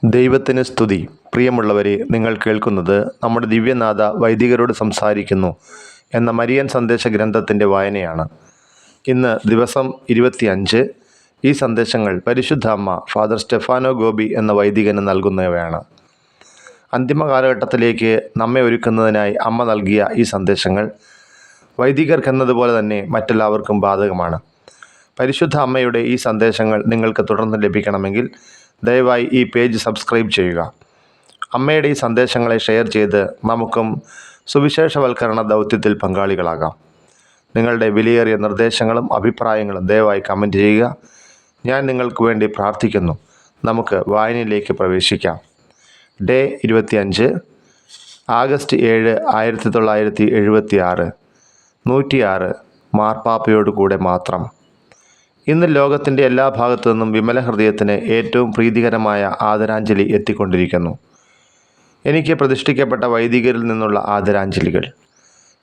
ദൈവത്തിന് സ്തുതി. പ്രിയമുള്ളവരെ, നിങ്ങൾ കേൾക്കുന്നത് നമ്മുടെ ദിവ്യനാഥ വൈദികരോട് സംസാരിക്കുന്നു എന്ന മരിയൻ സന്ദേശ ഗ്രന്ഥത്തിൻ്റെ വായനയാണ്. ഇന്ന് ദിവസം 25. ഈ സന്ദേശങ്ങൾ പരിശുദ്ധ അമ്മ ഫാദർ സ്റ്റെഫാനോ ഗോപി എന്ന വൈദികന് നൽകുന്നവയാണ്. അന്തിമ കാലഘട്ടത്തിലേക്ക് നമ്മെ ഒരുക്കുന്നതിനായി അമ്മ നൽകിയ ഈ സന്ദേശങ്ങൾ വൈദികർക്കെന്നതുപോലെ തന്നെ മറ്റെല്ലാവർക്കും ബാധകമാണ്. പരിശുദ്ധ അമ്മയുടെ ഈ സന്ദേശങ്ങൾ നിങ്ങൾക്ക് തുടർന്ന് ലഭിക്കണമെങ്കിൽ ദയവായി ഈ പേജ് സബ്സ്ക്രൈബ് ചെയ്യുക. അമ്മയുടെ ഈ സന്ദേശങ്ങളെ ഷെയർ ചെയ്ത് നമുക്കും സുവിശേഷവൽക്കരണ ദൗത്യത്തിൽ പങ്കാളികളാകാം. നിങ്ങളുടെ വിലയേറിയ നിർദ്ദേശങ്ങളും അഭിപ്രായങ്ങളും ദയവായി കമൻറ്റ് ചെയ്യുക. ഞാൻ നിങ്ങൾക്ക് വേണ്ടി പ്രാർത്ഥിക്കുന്നു. നമുക്ക് വായനയിലേക്ക് പ്രവേശിക്കാം. Day 25, August 7, 1976. 106 മാർപ്പാപ്പയോട് കൂടെ മാത്രം. ഇന്ന് ലോകത്തിൻ്റെ എല്ലാ ഭാഗത്തു നിന്നും വിമല ഹൃദയത്തിന് ഏറ്റവും പ്രീതികരമായ ആദരാഞ്ജലി എത്തിക്കൊണ്ടിരിക്കുന്നു. എനിക്ക് പ്രതിഷ്ഠിക്കപ്പെട്ട വൈദികരിൽ നിന്നുള്ള ആദരാഞ്ജലികൾ.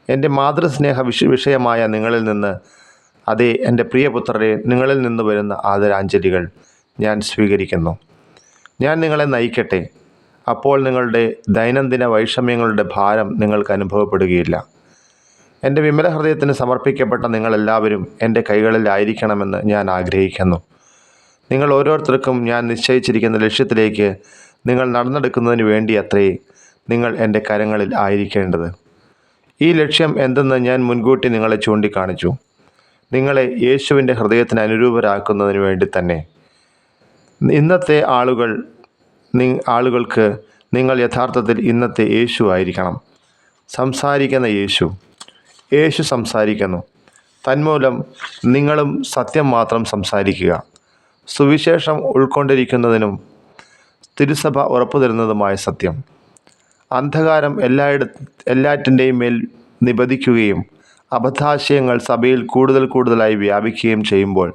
എൻ്റെ മാതൃസ്നേഹ വിഷയമായ നിങ്ങളിൽ നിന്ന്, അതേ എൻ്റെ പ്രിയപുത്രരെ, നിങ്ങളിൽ നിന്ന് വരുന്ന ആദരാഞ്ജലികൾ ഞാൻ സ്വീകരിക്കുന്നു. ഞാൻ നിങ്ങളെ നയിക്കട്ടെ. അപ്പോൾ നിങ്ങളുടെ ദൈനംദിന വൈഷമ്യങ്ങളുടെ ഭാരം നിങ്ങൾക്ക് അനുഭവപ്പെടുകയില്ല. എൻ്റെ വിമല ഹൃദയത്തിന് സമർപ്പിക്കപ്പെട്ട നിങ്ങളെല്ലാവരും എൻ്റെ കൈകളിലായിരിക്കണമെന്ന് ഞാൻ ആഗ്രഹിക്കുന്നു. നിങ്ങൾ ഓരോരുത്തർക്കും ഞാൻ നിശ്ചയിച്ചിരിക്കുന്ന ലക്ഷ്യത്തിലേക്ക് നിങ്ങൾ നടന്നെടുക്കുന്നതിന് വേണ്ടി അത്രേ നിങ്ങൾ എൻ്റെ കരങ്ങളിൽ ആയിരിക്കേണ്ടത്. ഈ ലക്ഷ്യം എന്തെന്ന് ഞാൻ മുൻകൂട്ടി നിങ്ങളെ ചൂണ്ടിക്കാണിച്ചു. നിങ്ങളെ യേശുവിൻ്റെ ഹൃദയത്തിന് അനുരൂപരാക്കുന്നതിന് വേണ്ടി തന്നെ. ഇന്നത്തെ ആളുകൾക്ക് നിങ്ങൾ യഥാർത്ഥത്തിൽ ഇന്നത്തെ യേശു ആയിരിക്കണം. സംസാരിക്കുന്ന യേശു സംസാരിക്കുന്നു. തന്മൂലം നിങ്ങളും സത്യം മാത്രം സംസാരിക്കുക. സുവിശേഷം ഉൾക്കൊണ്ടിരിക്കുന്നതിനും തിരുസഭ ഉറപ്പു തരുന്നതുമായ സത്യം. അന്ധകാരം എല്ലാറ്റിൻ്റെയും മേൽ നിപതിക്കുകയും അബദ്ധാശയങ്ങൾ സഭയിൽ കൂടുതലായി വ്യാപിക്കുകയും ചെയ്യുമ്പോൾ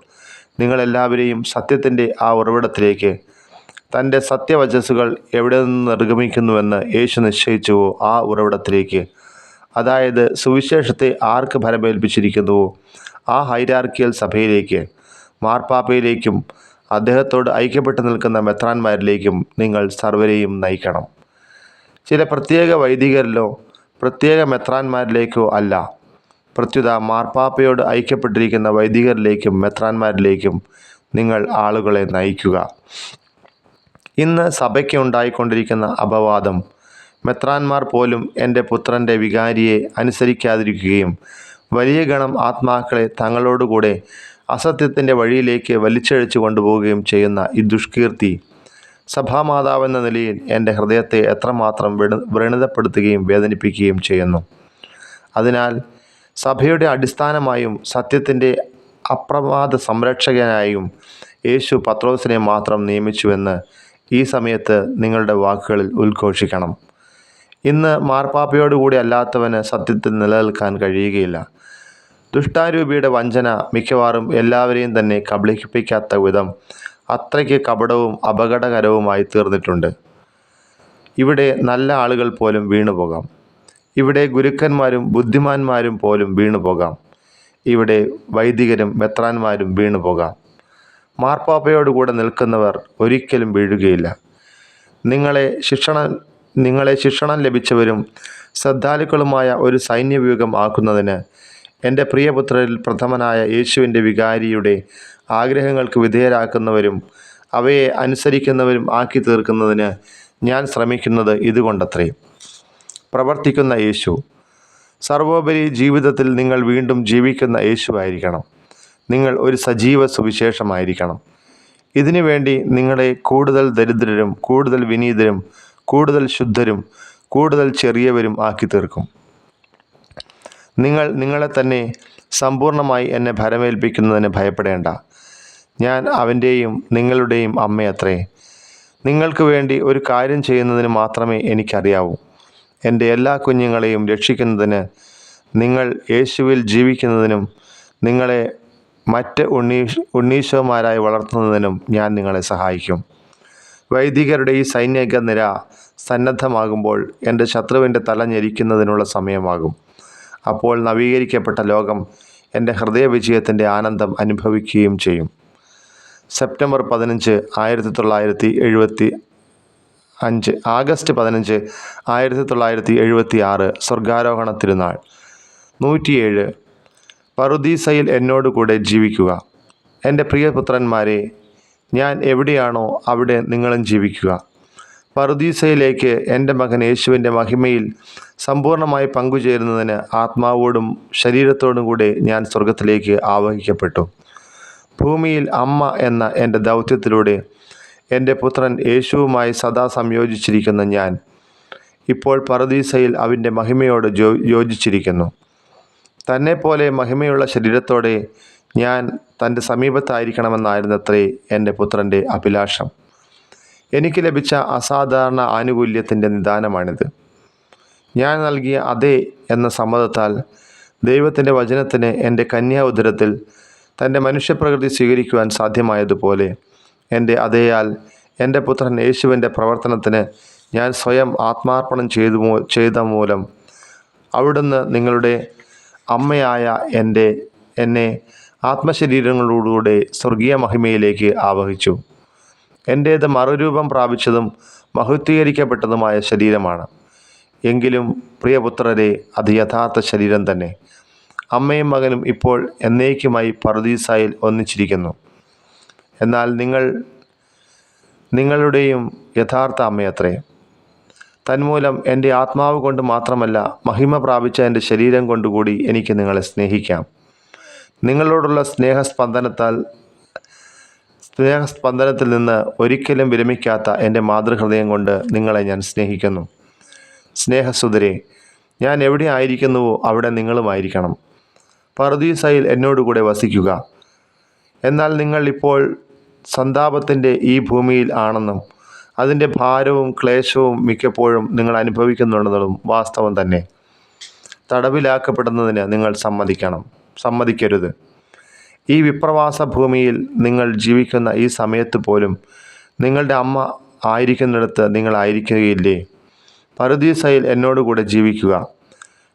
നിങ്ങളെല്ലാവരെയും സത്യത്തിൻ്റെ ആ ഉറവിടത്തിലേക്ക്, തൻ്റെ സത്യവചസ്സുകൾ എവിടെ നിന്ന് നിർഗമിക്കുന്നുവെന്ന് യേശു നിശ്ചയിച്ചുവോ ആ ഉറവിടത്തിലേക്ക്, അതായത് സുവിശേഷത്തെ ആർക്ക് ഭരമേൽപ്പിച്ചിരിക്കുന്നുവോ ആ ഹൈരാർക്കിയൽ സഭയിലേക്ക്, മാർപ്പാപ്പയിലേക്കും അദ്ദേഹത്തോട് ഐക്യപ്പെട്ട് നിൽക്കുന്ന മെത്രാന്മാരിലേക്കും നിങ്ങൾ സർവരെയും നയിക്കണം. ചില പ്രത്യേക വൈദികരിലോ പ്രത്യേക മെത്രാന്മാരിലേക്കോ അല്ല, പ്രത്യുത മാർപ്പാപ്പയോട് ഐക്യപ്പെട്ടിരിക്കുന്ന വൈദികരിലേക്കും മെത്രാന്മാരിലേക്കും നിങ്ങൾ ആളുകളെ നയിക്കുക. ഇന്ന് സഭയ്ക്ക് ഉണ്ടായിക്കൊണ്ടിരിക്കുന്ന അപവാദം, മെത്രാന്മാർ പോലും എൻ്റെ പുത്രൻ്റെ വികാരിയെ അനുസരിക്കാതിരിക്കുകയും വലിയ ഗണം ആത്മാക്കളെ തങ്ങളോടുകൂടെ അസത്യത്തിൻ്റെ വഴിയിലേക്ക് വലിച്ചഴിച്ചു കൊണ്ടുപോവുകയും ചെയ്യുന്ന ഈ ദുഷ്കീർത്തി സഭാമാതാവെന്ന നിലയിൽ എൻ്റെ ഹൃദയത്തെ എത്രമാത്രം വ്രണിതപ്പെടുത്തുകയും വേദനിപ്പിക്കുകയും ചെയ്യുന്നു. അതിനാൽ സഭയുടെ അടിസ്ഥാനമായും സത്യത്തിൻ്റെ അപ്രമാദ സംരക്ഷകനായും യേശു പത്രോസിനെ മാത്രം നിയമിച്ചുവെന്ന് ഈ സമയത്ത് നിങ്ങളുടെ വാക്കുകളിൽ ഉദ്ഘോഷിക്കണം. ഇന്ന് മാർപ്പാപ്പയോടുകൂടി അല്ലാത്തവന് സത്യത്തിൽ നിലനിൽക്കാൻ കഴിയുകയില്ല. ദുഷ്ടാരൂപിയുടെ വഞ്ചന മിക്കവാറും എല്ലാവരെയും തന്നെ കബളിപ്പിക്കാത്ത വിധം അത്രയ്ക്ക് കപടവും അപകടകരവുമായി തീർന്നിട്ടുണ്ട്. ഇവിടെ നല്ല ആളുകൾ പോലും വീണുപോകാം. ഇവിടെ ഗുരുക്കന്മാരും ബുദ്ധിമാന്മാരും പോലും വീണുപോകാം. ഇവിടെ വൈദികരും മെത്രാന്മാരും വീണുപോകാം. മാർപ്പാപ്പയോടുകൂടെ നിൽക്കുന്നവർ ഒരിക്കലും വീഴുകയില്ല. നിങ്ങളെ ശിക്ഷണം ലഭിച്ചവരും ശ്രദ്ധാലുക്കളുമായ ഒരു സൈന്യവ്യൂഹം ആക്കുന്നതിന്, എൻ്റെ പ്രിയപുത്രരിൽ പ്രഥമനായ യേശുവിൻ്റെ വികാരിയുടെ ആഗ്രഹങ്ങൾക്ക് വിധേയരാക്കുന്നവരും അവയെ അനുസരിക്കുന്നവരും ആക്കി തീർക്കുന്നതിന് ഞാൻ ശ്രമിക്കുന്നത് ഇതുകൊണ്ടത്രേ. പ്രവർത്തിക്കുന്ന യേശു. സർവോപരി ജീവിതത്തിൽ നിങ്ങൾ വീണ്ടും ജീവിക്കുന്ന യേശുവായിരിക്കണം. നിങ്ങൾ ഒരു സജീവ സുവിശേഷമായിരിക്കണം. ഇതിനു വേണ്ടി നിങ്ങളെ കൂടുതൽ ദരിദ്രരും കൂടുതൽ വിനീതരും കൂടുതൽ ശുദ്ധരും കൂടുതൽ ചെറിയവരും ആക്കി തീർക്കും. നിങ്ങളെ തന്നെ സമ്പൂർണമായി എന്നെ ഭരമേൽപ്പിക്കുന്നതിന് ഭയപ്പെടേണ്ട. ഞാൻ അവൻ്റെയും നിങ്ങളുടെയും അമ്മയത്രേ. നിങ്ങൾക്ക് വേണ്ടി ഒരു കാര്യം ചെയ്യുന്നതിന് മാത്രമേ എനിക്കറിയാവൂ. എൻ്റെ എല്ലാ കുഞ്ഞുങ്ങളെയും രക്ഷിക്കുന്നതിന്, നിങ്ങൾ യേശുവിൽ ജീവിക്കുന്നതിനും നിങ്ങളെ മറ്റ് ഉണ്ണീശോമാരായി വളർത്തുന്നതിനും ഞാൻ നിങ്ങളെ സഹായിക്കും. വൈദികരുടെ ഈ സൈനിക നിര സന്നദ്ധമാകുമ്പോൾ എൻ്റെ ശത്രുവിൻ്റെ തല ഞെരിക്കുന്നതിനുള്ള സമയമാകും. അപ്പോൾ നവീകരിക്കപ്പെട്ട ലോകം എൻ്റെ ഹൃദയവിജയത്തിൻ്റെ ആനന്ദം അനുഭവിക്കുകയും ചെയ്യും. സെപ്റ്റംബർ 15, ആഗസ്റ്റ് 15, 1976 സ്വർഗാരോഹണ തിരുനാൾ. 107. പറുദീസയിൽ എന്നോടുകൂടെ ജീവിക്കുക. എൻ്റെ പ്രിയപുത്രന്മാരെ, ഞാൻ എവിടെയാണോ അവിടെ നിങ്ങളും ജീവിക്കുക. പറുദീസയിലേക്ക് എൻ്റെ മകൻ യേശുവിൻ്റെ മഹിമയിൽ സമ്പൂർണ്ണമായി പങ്കുചേരുന്നതിന് ആത്മാവോടും ശരീരത്തോടും കൂടെ ഞാൻ സ്വർഗത്തിലേക്ക് ആവഹിക്കപ്പെട്ടു. ഭൂമിയിൽ അമ്മ എന്ന എൻ്റെ ദൗത്യത്തിലൂടെ എൻ്റെ പുത്രൻ യേശുവുമായി സദാ സംയോജിച്ചിരിക്കുന്ന ഞാൻ ഇപ്പോൾ പറുദീസയിൽ അവൻ്റെ മഹിമയോട് യോജിച്ചിരിക്കുന്നു. തന്നെപ്പോലെ മഹിമയുള്ള ശരീരത്തോടെ ഞാൻ തൻ്റെ സമീപത്തായിരിക്കണമെന്നായിരുന്നത്രേ എൻ്റെ പുത്രൻ്റെ അഭിലാഷം. എനിക്ക് ലഭിച്ച അസാധാരണ ആനുകൂല്യത്തിൻ്റെ നിദാനമാണിത്. ഞാൻ നൽകിയ അതെ എന്ന സമ്മതത്താൽ ദൈവത്തിൻ്റെ വചനത്തിന് എൻ്റെ കന്യാ ഉദരത്തിൽ തൻ്റെ മനുഷ്യപ്രകൃതി സ്വീകരിക്കുവാൻ സാധ്യമായതുപോലെ എൻ്റെ എൻ്റെ പുത്രൻ യേശുവിൻ്റെ പ്രവർത്തനത്തിന് ഞാൻ സ്വയം ആത്മാർപ്പണം ചെയ്ത മൂലം അവിടുന്ന് നിങ്ങളുടെ അമ്മയായ എന്നെ ആത്മശരീരങ്ങളോടുകൂടെ സ്വർഗീയ മഹിമയിലേക്ക് ആവഹിച്ചു. എൻ്റേത് മറുരൂപം പ്രാപിച്ചതും മഹത്വീകരിക്കപ്പെട്ടതുമായ ശരീരമാണ്. എങ്കിലും പ്രിയപുത്രരെ, അത് യഥാർത്ഥ ശരീരം തന്നെ. അമ്മയും മകനും ഇപ്പോൾ എന്നേക്കുമായി പറുദീസായിൽ ഒന്നിച്ചിരിക്കുന്നു. എന്നാൽ നിങ്ങളുടെയും യഥാർത്ഥ അമ്മയത്രേ. തന്മൂലം എൻ്റെ ആത്മാവ് കൊണ്ട് മാത്രമല്ല, മഹിമ പ്രാപിച്ച എൻ്റെ ശരീരം കൊണ്ടുകൂടി എനിക്ക് നിങ്ങളെ സ്നേഹിക്കാം. നിങ്ങളോടുള്ള സ്നേഹസ്പന്ദനത്തിൽ നിന്ന് ഒരിക്കലും വിരമിക്കാത്ത എൻ്റെ മാതൃഹൃദയം കൊണ്ട് നിങ്ങളെ ഞാൻ സ്നേഹിക്കുന്നു. സ്നേഹസുതരെ, ഞാൻ എവിടെ ആയിരിക്കുന്നുവോ അവിടെ നിങ്ങളുമായിരിക്കണം. പറുദീസയിൽ എന്നോടുകൂടെ വസിക്കുക. എന്നാൽ നിങ്ങൾ ഇപ്പോൾ സന്താപത്തിൻ്റെ ഈ ഭൂമിയിൽ ആണെന്നും അതിൻ്റെ ഭാരവും ക്ലേശവും മിക്കപ്പോഴും നിങ്ങൾ അനുഭവിക്കുന്നുണ്ടെന്നതും വാസ്തവം തന്നെ. തടവിലാക്കപ്പെടുന്നതിന് നിങ്ങൾ സമ്മതിക്കരുത്. ഈ വിപ്രവാസ ഭൂമിയിൽ നിങ്ങൾ ജീവിക്കുന്ന ഈ സമയത്ത് പോലും നിങ്ങളുടെ അമ്മ ആയിരിക്കുന്നിടത്ത് നിങ്ങളായിരിക്കുകയില്ലേ? പറുദീസയിൽ എന്നോടുകൂടെ ജീവിക്കുക.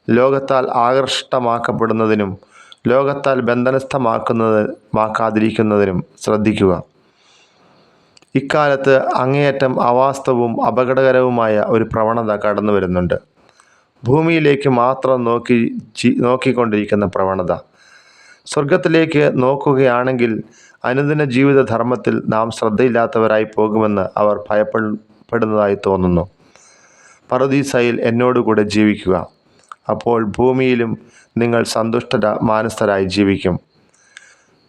ലോകത്താൽ ആകർഷ്ടമാക്കപ്പെടുന്നതിനും ലോകത്താൽ ബന്ധനസ്ഥമാക്കാതിരിക്കുന്നതിനും ശ്രദ്ധിക്കുക. ഇക്കാലത്ത് അങ്ങേയറ്റം അവാസ്തവവും അപകടകരവുമായ ഒരു പ്രവണത കടന്നു വരുന്നുണ്ട്. ഭൂമിയിലേക്ക് മാത്രം നോക്കിക്കൊണ്ടിരിക്കുന്ന പ്രവണത. സ്വർഗത്തിലേക്ക് നോക്കുകയാണെങ്കിൽ അനുദിന ജീവിത ധർമ്മത്തിൽ നാം ശ്രദ്ധയില്ലാത്തവരായി പോകുമെന്ന് അവർ ഭയപ്പെടുന്നതായി തോന്നുന്നു. പറുദീസയിൽ എന്നോടുകൂടെ ജീവിക്കുക. അപ്പോൾ ഭൂമിയിലും നിങ്ങൾ മാനസ്ഥരായി ജീവിക്കും.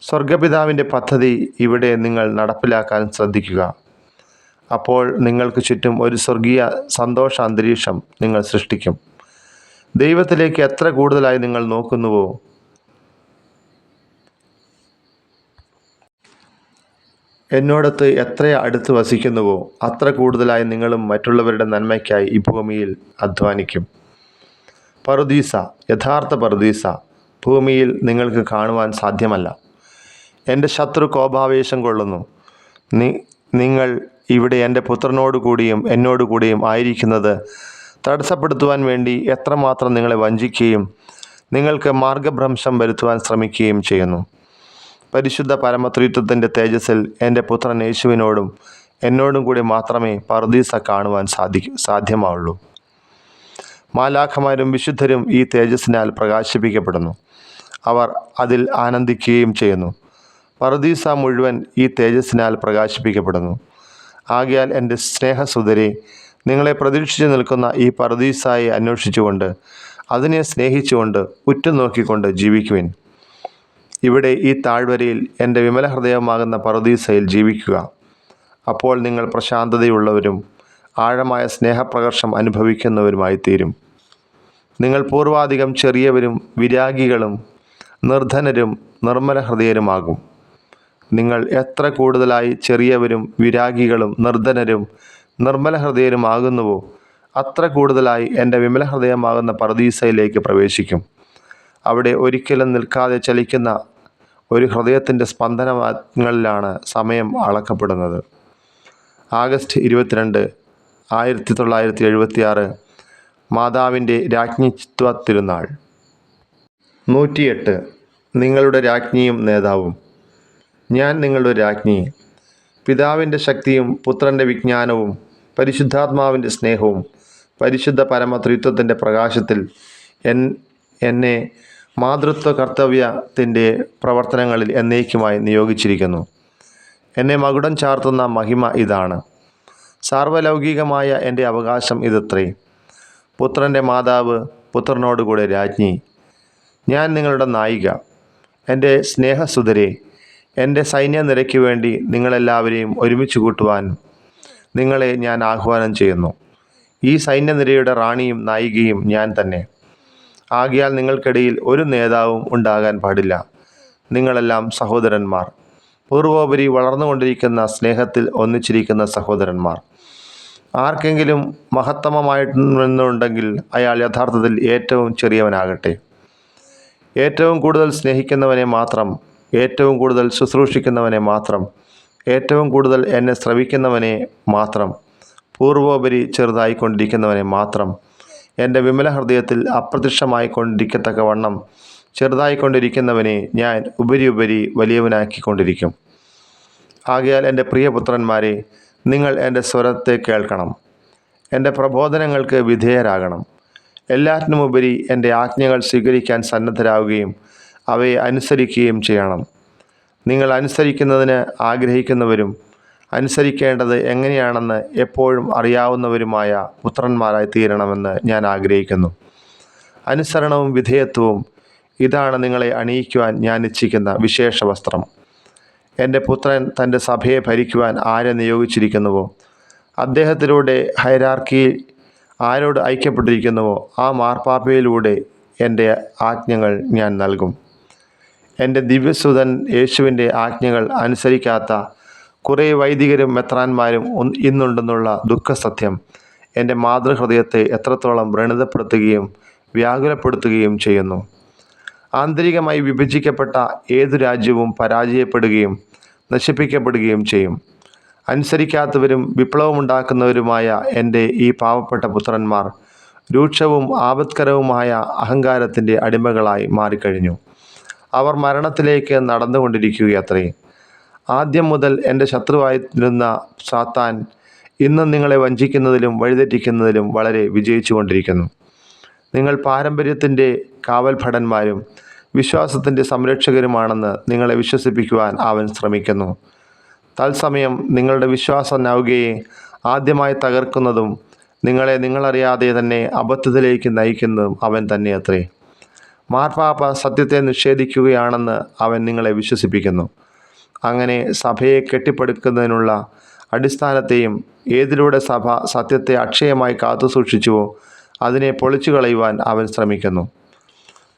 സ്വർഗപിതാവിൻ്റെ പദ്ധതി ഇവിടെ നിങ്ങൾ നടപ്പിലാക്കാൻ ശ്രദ്ധിക്കുക. അപ്പോൾ നിങ്ങൾക്ക് ചുറ്റും ഒരു സ്വർഗീയ സന്തോഷ അന്തരീക്ഷം നിങ്ങൾ സൃഷ്ടിക്കും. ദൈവത്തിലേക്ക് എത്ര കൂടുതലായി നിങ്ങൾ നോക്കുന്നുവോ, എന്നോടൊത്ത് എത്ര അടുത്ത് വസിക്കുന്നുവോ, അത്ര കൂടുതലായി നിങ്ങളും മറ്റുള്ളവരുടെ നന്മയ്ക്കായി ഈ ഭൂമിയിൽ അധ്വാനിക്കും. പറുദീസ, യഥാർത്ഥ പറുദീസ ഭൂമിയിൽ നിങ്ങൾക്ക് കാണുവാൻ സാധ്യമല്ല. എൻ്റെ ശത്രു കോപാവേശം കൊള്ളുന്നു. നിങ്ങൾ ഇവിടെ എൻ്റെ പുത്രനോടുകൂടിയും എന്നോടുകൂടിയും ആയിരിക്കുന്നത് തടസ്സപ്പെടുത്തുവാൻ വേണ്ടി എത്രമാത്രം നിങ്ങളെ വഞ്ചിക്കുകയും നിങ്ങൾക്ക് മാർഗഭ്രംശം വരുത്തുവാൻ ശ്രമിക്കുകയും ചെയ്യുന്നു. പരിശുദ്ധ പരമത്രിത്വത്തിൻ്റെ തേജസ്സിൽ എൻ്റെ പുത്രൻ യേശുവിനോടും എന്നോടും കൂടി മാത്രമേ പറുദീസ കാണുവാൻ സാധ്യമാവുള്ളൂ. മാലാഖമാരും വിശുദ്ധരും ഈ തേജസ്സിനാൽ പ്രകാശിപ്പിക്കപ്പെടുന്നു. അവർ അതിൽ ആനന്ദിക്കുകയും ചെയ്യുന്നു. പറുദീസ മുഴുവൻ ഈ തേജസ്സിനാൽ പ്രകാശിപ്പിക്കപ്പെടുന്നു. ആകയാൽ എൻ്റെ സ്നേഹസുതരെ, നിങ്ങളെ പ്രതീക്ഷിച്ചു നിൽക്കുന്ന ഈ പറുദീസായെ അന്വേഷിച്ചുകൊണ്ട് അതിനെ സ്നേഹിച്ചുകൊണ്ട് ഉറ്റുനോക്കിക്കൊണ്ട് ജീവിക്കുവിൻ. ഇവിടെ ഈ താഴ്വരയിൽ എൻ്റെ വിമല ഹൃദയമാകുന്ന പറുദീസയിൽ ജീവിക്കുക. അപ്പോൾ നിങ്ങൾ പ്രശാന്തതയുള്ളവരും ആഴമായ സ്നേഹപ്രകർഷം അനുഭവിക്കുന്നവരുമായിത്തീരും. നിങ്ങൾ പൂർവാധികം ചെറിയവരും വിരാഗികളും നിർധനരും നിർമ്മല ഹൃദയരുമാകും. നിങ്ങൾ എത്ര കൂടുതലായി ചെറിയവരും വിരാഗികളും നിർധനരും നിർമ്മല ഹൃദയരുമാകുന്നുവോ, അത്ര കൂടുതലായി എൻ്റെ വിമല ഹൃദയമാകുന്ന പറുദീസയിലേക്ക് പ്രവേശിക്കും. അവിടെ ഒരിക്കലും നിൽക്കാതെ ചലിക്കുന്ന ഒരു ഹൃദയത്തിൻ്റെ സ്പന്ദനങ്ങളിലാണ് സമയം അളക്കപ്പെടുന്നത്. ആഗസ്റ്റ് 22, 1976 മാതാവിൻ്റെ രാജ്ഞിത്വ തിരുനാൾ. 108. നിങ്ങളുടെ രാജ്ഞിയും നേതാവും. ഞാൻ നിങ്ങളുടെ രാജ്ഞി. പിതാവിൻ്റെ ശക്തിയും പുത്രൻ്റെ വിജ്ഞാനവും പരിശുദ്ധാത്മാവിൻ്റെ സ്നേഹവും പരിശുദ്ധ പരമത്രിത്വത്തിൻ്റെ പ്രകാശത്തിൽ എന്നെ മാതൃത്വ കർത്തവ്യത്തിൻ്റെ പ്രവർത്തനങ്ങളിൽ എന്നേക്കുമായി നിയോഗിച്ചിരിക്കുന്നു. എന്നെ മകുടം ചാർത്തുന്ന മഹിമ ഇതാണ്. സാർവലൗകികമായ എൻ്റെ അവകാശം ഇതത്രേ: പുത്രൻ്റെ മാതാവ്, പുത്രനോടുകൂടെ രാജ്ഞി. ഞാൻ നിങ്ങളുടെ നായിക. എൻ്റെ സ്നേഹസുതരെ, എൻ്റെ സൈന്യനിരയ്ക്ക് വേണ്ടി നിങ്ങളെല്ലാവരെയും ഒരുമിച്ച് കൂട്ടുവാൻ നിങ്ങളെ ഞാൻ ആഹ്വാനം ചെയ്യുന്നു. ഈ സൈന്യനിരയുടെ റാണിയും നായികയും ഞാൻ തന്നെ. ആകയാൽ നിങ്ങൾക്കിടയിൽ ഒരു നേതാവും ഉണ്ടാകാൻ പാടില്ല. നിങ്ങളെല്ലാം സഹോദരന്മാർ, പൂർവോപരി വളർന്നുകൊണ്ടിരിക്കുന്ന സ്നേഹത്തിൽ ഒന്നിച്ചിരിക്കുന്ന സഹോദരന്മാർ. ആർക്കെങ്കിലും മഹത്തമമായിട്ടുണ്ടെങ്കിൽ അയാൾ യഥാർത്ഥത്തിൽ ഏറ്റവും ചെറിയവനാകട്ടെ. ഏറ്റവും കൂടുതൽ സ്നേഹിക്കുന്നവനെ മാത്രം, ഏറ്റവും കൂടുതൽ ശുശ്രൂഷിക്കുന്നവനെ മാത്രം, ഏറ്റവും കൂടുതൽ എന്നെ ശ്രവിക്കുന്നവനെ മാത്രം, പൂർവോപരി ചെറുതായിക്കൊണ്ടിരിക്കുന്നവനെ മാത്രം, എൻ്റെ വിമല ഹൃദയത്തിൽ അപ്രത്യക്ഷമായിക്കൊണ്ടിരിക്കത്തക്കവണ്ണം ചെറുതായിക്കൊണ്ടിരിക്കുന്നവനെ ഞാൻ ഉപരി വലിയവനാക്കിക്കൊണ്ടിരിക്കും. ആകയാൽ എൻ്റെ പ്രിയപുത്രന്മാരെ, നിങ്ങൾ എൻ്റെ സ്വരത്തെ കേൾക്കണം. എൻ്റെ പ്രബോധനങ്ങൾക്ക് വിധേയരാകണം. എല്ലാറ്റിനുമുപരി എൻ്റെ ആജ്ഞകൾ സ്വീകരിക്കാൻ സന്നദ്ധരാകുകയും അവയെ അനുസരിക്കുകയും ചെയ്യണം. നിങ്ങൾ അനുസരിക്കുന്നതിന് ആഗ്രഹിക്കുന്നവരും അനുസരിക്കേണ്ടത് എങ്ങനെയാണെന്ന് എപ്പോഴും അറിയാവുന്നവരുമായ പുത്രന്മാരായി തീരണമെന്ന് ഞാൻ ആഗ്രഹിക്കുന്നു. അനുസരണവും വിധേയത്വവും ഇതാണ് നിങ്ങളെ അണിയിക്കുവാൻ ഞാൻ ഇച്ഛിക്കുന്ന വിശേഷ വസ്ത്രം. എൻ്റെ പുത്രൻ തൻ്റെ സഭയെ ഭരിക്കുവാൻ ആരെ നിയോഗിച്ചിരിക്കുന്നുവോ, അദ്ദേഹത്തിലൂടെ ഹൈറാർക്കി ആരോട് ഐക്യപ്പെട്ടിരിക്കുന്നുവോ ആ മാർപ്പാപ്പയിലൂടെ എൻ്റെ ആജ്ഞകൾ ഞാൻ നൽകും. എൻ്റെ ദിവ്യസുതൻ യേശുവിൻ്റെ ആജ്ഞകൾ അനുസരിക്കാത്ത കുറേ വൈദികരും മെത്രാന്മാരും ഇന്നുണ്ടെന്നുള്ള ദുഃഖസത്യം എൻ്റെ മാതൃഹൃദയത്തെ എത്രത്തോളം വ്രണിതപ്പെടുത്തുകയും വ്യാകുലപ്പെടുത്തുകയും ചെയ്യുന്നു. ആന്തരികമായി വിഭജിക്കപ്പെട്ട ഏതു രാജ്യവും പരാജയപ്പെടുകയും നശിപ്പിക്കപ്പെടുകയും ചെയ്യും. അനുസരിക്കാത്തവരും വിപ്ലവമുണ്ടാക്കുന്നവരുമായ എൻ്റെ ഈ പാവപ്പെട്ട പുത്രന്മാർ രൂക്ഷവും ആപത്കരവുമായ അഹങ്കാരത്തിൻ്റെ അടിമകളായി മാറിക്കഴിഞ്ഞു. അവർ മരണത്തിലേക്ക് നടന്നുകൊണ്ടിരിക്കുകയത്രേ. ആദ്യം മുതൽ എൻ്റെ ശത്രുവായിരുന്ന സാത്താൻ ഇന്നും നിങ്ങളെ വഞ്ചിക്കുന്നതിലും വഴിതെറ്റിക്കുന്നതിലും വളരെ വിജയിച്ചു കൊണ്ടിരിക്കുന്നു. നിങ്ങൾ പാരമ്പര്യത്തിൻ്റെ കാവൽഭടന്മാരും വിശ്വാസത്തിൻ്റെ സംരക്ഷകരുമാണെന്ന് നിങ്ങളെ വിശ്വസിപ്പിക്കുവാൻ അവൻ ശ്രമിക്കുന്നു. തത്സമയം നിങ്ങളുടെ വിശ്വാസ നൗകയെ ആദ്യമായി തകർക്കുന്നതും നിങ്ങളറിയാതെ തന്നെ അബദ്ധത്തിലേക്ക് നയിക്കുന്നതും അവൻ തന്നെ അത്രേ. മാർപ്പാപ്പ സത്യത്തെ നിഷേധിക്കുകയാണെന്ന് അവൻ നിങ്ങളെ വിശ്വസിപ്പിക്കുന്നു. അങ്ങനെ സഭയെ കെട്ടിപ്പടുക്കുന്നതിനുള്ള അടിസ്ഥാനത്തെയും ഏതിലൂടെ സഭ സത്യത്തെ അക്ഷയമായി കാത്തുസൂക്ഷിച്ചുവോ അതിനെ പൊളിച്ചു കളയുവാൻ അവൻ ശ്രമിക്കുന്നു.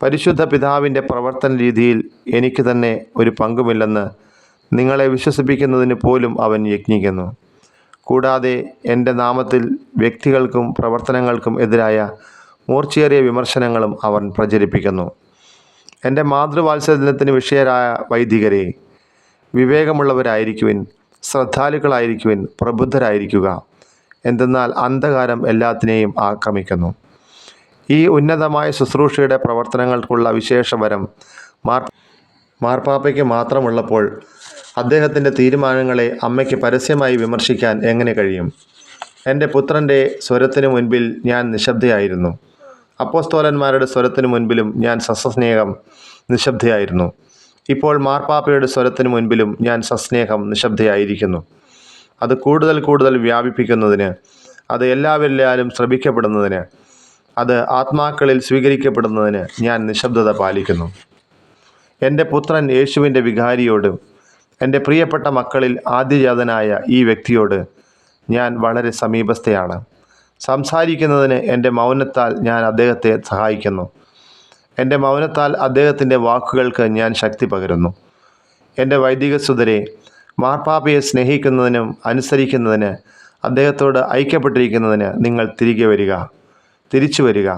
പരിശുദ്ധ പിതാവിൻ്റെ പ്രവർത്തന രീതിയിൽ എനിക്ക് തന്നെ ഒരു പങ്കുമില്ലെന്ന് നിങ്ങളെ വിശ്വസിപ്പിക്കുന്നതിന് പോലും അവൻ യത്നിക്കുന്നു. കൂടാതെ എൻ്റെ നാമത്തിൽ വ്യക്തികൾക്കും പ്രവർത്തനങ്ങൾക്കും എതിരായ മൂർച്ചയേറിയ വിമർശനങ്ങളും അവൻ പ്രചരിപ്പിക്കുന്നു. എൻ്റെ മാതൃവാത്സല്യത്തിന് വിഷയരായ വൈദികരെ, വിവേകമുള്ളവരായിരിക്കുവിൻ, ശ്രദ്ധാലുക്കളായിരിക്കുവിൻ, പ്രബുദ്ധരായിരിക്കുക. എന്തെന്നാൽ അന്ധകാരം എല്ലാത്തിനെയും ആക്രമിക്കുന്നു. ഈ ഉന്നതമായ ശുശ്രൂഷയുടെ പ്രവർത്തനങ്ങൾക്കുള്ള വിശേഷവരം മാർപ്പാപ്പയ്ക്ക് മാത്രമുള്ളപ്പോൾ അദ്ദേഹത്തിൻ്റെ തീരുമാനങ്ങളെ അമ്മയ്ക്ക് പരസ്യമായി വിമർശിക്കാൻ എങ്ങനെ കഴിയും? എൻ്റെ പുത്രൻ്റെ സ്വരത്തിനു മുൻപിൽ ഞാൻ നിശബ്ദയായിരുന്നു. അപ്പോസ്തോലന്മാരുടെ സ്വരത്തിനു മുൻപിലും ഞാൻ സസ്നേഹം നിശബ്ദയായിരുന്നു. ഇപ്പോൾ മാർപ്പാപ്പയുടെ സ്വരത്തിനു മുൻപിലും ഞാൻ സസ്നേഹം നിശബ്ദയായിരിക്കുന്നു. അത് കൂടുതൽ വ്യാപിപ്പിക്കുന്നതിന്, അത് എല്ലാവരിലും ശ്രവിക്കപ്പെടുന്നതിന്, അത് ആത്മാക്കളിൽ സ്വീകരിക്കപ്പെടുന്നതിന് ഞാൻ നിശബ്ദത പാലിക്കുന്നു. എൻ്റെ പുത്രൻ യേശുവിൻ്റെ വികാരിയോട്, എൻ്റെ പ്രിയപ്പെട്ട മക്കളിൽ ആദ്യജാതനായ ഈ വ്യക്തിയോട് ഞാൻ വളരെ സമീപസ്ഥയാണ്. സംസാരിക്കുന്നതിന് എൻ്റെ മൗനത്താൽ ഞാൻ അദ്ദേഹത്തെ സഹായിക്കുന്നു. എൻ്റെ മൗനത്താൽ അദ്ദേഹത്തിൻ്റെ വാക്കുകൾക്ക് ഞാൻ ശക്തി പകരുന്നു. എൻ്റെ വൈദികസുതരെ, മാർപ്പാപ്പയെ സ്നേഹിക്കുന്നതിനും അനുസരിക്കുന്നതിന്, അദ്ദേഹത്തോട് ഐക്യപ്പെട്ടിരിക്കുന്നതിന് നിങ്ങൾ തിരിച്ചു വരിക.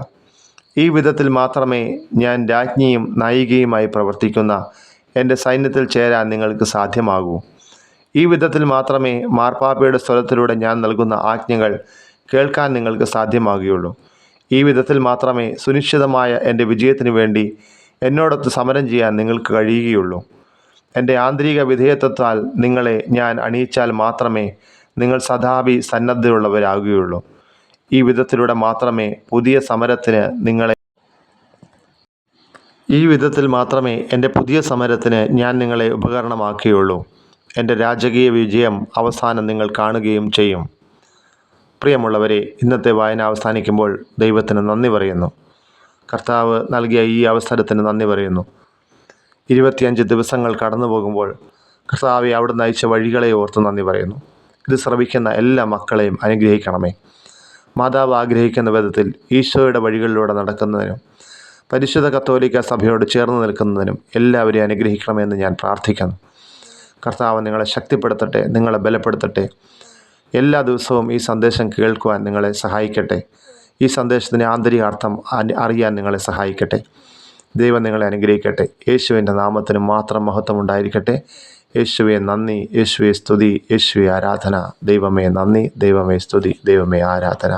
ഈ വിധത്തിൽ മാത്രമേ ഞാൻ രാജ്ഞിയും നായികയുമായി പ്രവർത്തിക്കുന്ന എൻ്റെ സൈന്യത്തിൽ ചേരാൻ നിങ്ങൾക്ക് സാധ്യമാകൂ. ഈ വിധത്തിൽ മാത്രമേ മാർപ്പാപ്പയുടെ സ്വരത്തിലൂടെ ഞാൻ നൽകുന്ന ആജ്ഞകൾ കേൾക്കാൻ നിങ്ങൾക്ക് സാധ്യമാകുകയുള്ളൂ. ഈ വിധത്തിൽ മാത്രമേ സുനിശ്ചിതമായ എൻ്റെ വിജയത്തിനു വേണ്ടി എന്നോടൊത്ത് സമരം ചെയ്യാൻ നിങ്ങൾക്ക് കഴിയുകയുള്ളൂ. എൻ്റെ ആന്തരിക വിധേയത്വത്താൽ നിങ്ങളെ ഞാൻ അണിയിച്ചാൽ മാത്രമേ നിങ്ങൾ സദാപി സന്നദ്ധയുള്ളവരാകുകയുള്ളൂ. ഈ വിധത്തിലൂടെ മാത്രമേ എൻ്റെ പുതിയ സമരത്തിന് ഞാൻ നിങ്ങളെ ഉപകരണമാക്കുകയുള്ളൂ. എൻ്റെ രാജകീയ വിജയം അവസാനം നിങ്ങൾ കാണുകയും ചെയ്യും. പ്രിയമുള്ളവരെ, ഇന്നത്തെ വായന അവസാനിക്കുമ്പോൾ ദൈവത്തിന് നന്ദി പറയുന്നു. കർത്താവ് നൽകിയ ഈ അവസരത്തിന് നന്ദി പറയുന്നു. 25 ദിവസങ്ങൾ കടന്നു പോകുമ്പോൾ കർത്താവെ അവിടുന്ന് അയച്ച വഴികളെ ഓർത്ത് നന്ദി പറയുന്നു. ഇത് ശ്രവിക്കുന്ന എല്ലാ മക്കളെയും അനുഗ്രഹിക്കണമേ. മാതാവ് ആഗ്രഹിക്കുന്ന വിധത്തിൽ ഈശോയുടെ വഴികളിലൂടെ നടക്കുന്നതിനും പരിശുദ്ധ കത്തോലിക്ക സഭയോട് ചേർന്ന് നിൽക്കുന്നതിനും എല്ലാവരെയും അനുഗ്രഹിക്കണമെന്ന് ഞാൻ പ്രാർത്ഥിക്കുന്നു. കർത്താവ് നിങ്ങളെ ശക്തിപ്പെടുത്തട്ടെ, നിങ്ങളെ ബലപ്പെടുത്തട്ടെ. എല്ലാ ദിവസവും ഈ സന്ദേശം കേൾക്കുവാൻ നിങ്ങളെ സഹായിക്കട്ടെ. ഈ സന്ദേശത്തിൻ്റെ ആന്തരികാർത്ഥം അറിയാൻ നിങ്ങളെ സഹായിക്കട്ടെ. ദൈവം നിങ്ങളെ അനുഗ്രഹിക്കട്ടെ. യേശുവിൻ്റെ നാമത്തിന് മാത്രം മഹത്വം ഉണ്ടായിരിക്കട്ടെ. യേശുവെ നന്ദി, യേശുവെ സ്തുതി, യേശുവെ ആരാധന. ദൈവമേ നന്ദി, ദൈവമേ സ്തുതി, ദൈവമേ ആരാധന.